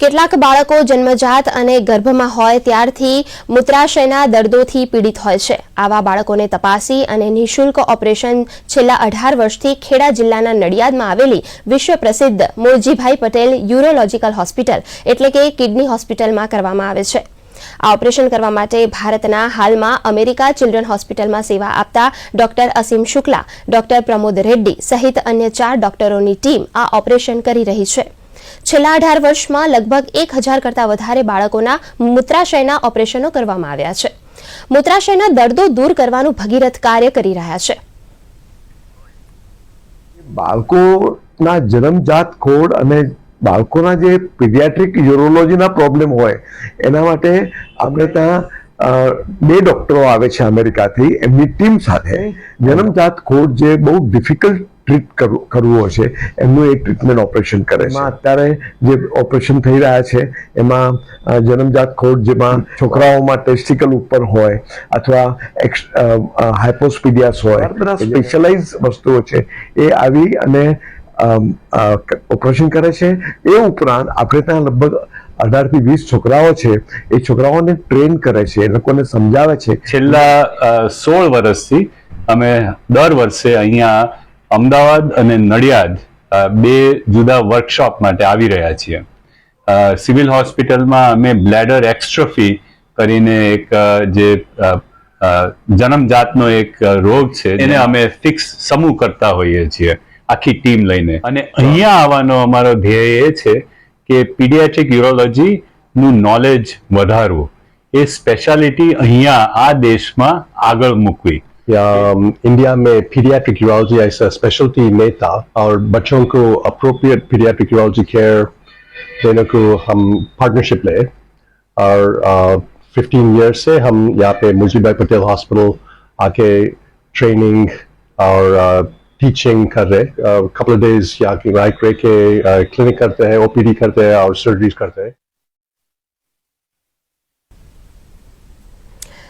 કેટલાક બાળકો જન્મજાત અને ગર્ભમાં હોય ત્યારથી મૂત્રાશયના દર્દોથી પીડિત હોય છે। આવા બાળકોને તપાસી અને નિઃશુલ્ક ઓપરેશન છેલ્લા 18 વર્ષથી ખેડા જિલ્લાના નડિયાદમાં આવેલી વિશ્વ પ્રસિદ્ધ મોરજીભાઈ પટેલ યુરોલોજીકલ હોસ્પિટલ એટલે કે કિડની હોસ્પિટલમાં કરવામાં આવે છે। આ ઓપરેશન કરવા માટે ભારતના હાલમાં અમેરિકા ચિલ્ડ્રન હોસ્પિટલમાં સેવા આપતા ડોક્ટર અસીમ શુક્લા, ડોક્ટર પ્રમોદ રેડ્ડી સહિત અન્ય 4 ડોક્ટરોની ટીમ આ ઓપરેશન કરી રહી છે। છેલ્લા 18 વર્ષમાં લગભગ 1000 કરતા વધારે બાળકોના મૂત્રાશયના ઓપરેશનો કરવામાં આવ્યા છે। મૂત્રાશયના દર્દો દૂર કરવાનું ભગીરથ કાર્ય કરી રહ્યા છે। બાળકોના જન્મજાત ખોડ અને બાળકોના જે પીડિયાટ્રિક યુરોલોજીના પ્રોબ્લેમ હોય એના માટે આપણે ત્યાં 2 ડોક્ટરો આવે છે અમેરિકાથી એમની ટીમ સાથે જન્મજાત ખોડ જે બહુ ડિફિકલ્ટ ટ્રીટ કરવું હોય છે એમનું એક ટ્રીટમેન્ટ ઓપરેશન કરે છે। અત્યારે જે ઓપરેશન થઈ રહ્યા છે એમાં જન્મજાત ખોડ જેમાં છોકરાઓમાં ટેસ્ટિકલ ઉપર હોય અથવા હાઇપોસ્પીડિયાસ હોય બધા સ્પેશિયલાઇઝ વસ્તુઓ છે એ આવી અને ઓપરેશન કરે છે। એ ઉપરાંત આપણે ત્યાં લગભગ 18 થી 20 છોકરાઓ છે એ છોકરાઓને ટ્રેન કરે છે, એ લોકોને સમજાવે છે। છેલ્લા 16 વર્ષથી અમે દર વર્ષે અહીંયા અમદાવાદ અને નડિયાદ 2 જુદા વર્કશોપ માટે આવી રહ્યા છીએ। સિવિલ હોસ્પિટલમાં અમે બ્લેડર એક્સ્ટ્રોફી કરીને એક જે જન્મજાતનો એક રોગ છે એને અમે ફિક્સ સમૂહ કરતા હોઈએ છીએ આખી ટીમ લઈને। અને અહીંયા આવવાનો અમારો ધ્યેય એ છે કે પીડિયાટ્રિક યુરોલોજીનું નોલેજ વધારવું, એ સ્પેશિયાલિટી અહીંયા આ દેશમાં આગળ મૂકવી। इंडिया में पीडियाट्रिक यूरोलॉजी ऐसा स्पेशलिटी नहीं था और बच्चों को अप्रोप्रिएट पीडियाट्रिक यूरोलॉजी केयर देने को हम पार्टनरशिप ले और 15 ईयर्स से हम यहाँ पे मोरजीभाई पटेल हॉस्पिटल आके ट्रेनिंग और टीचिंग कर रहे। कपल ऑफ डेज यहाँ की रह के क्लिनिक करते हैं, ओपीडी करते हैं और सर्जरीज करते हैं।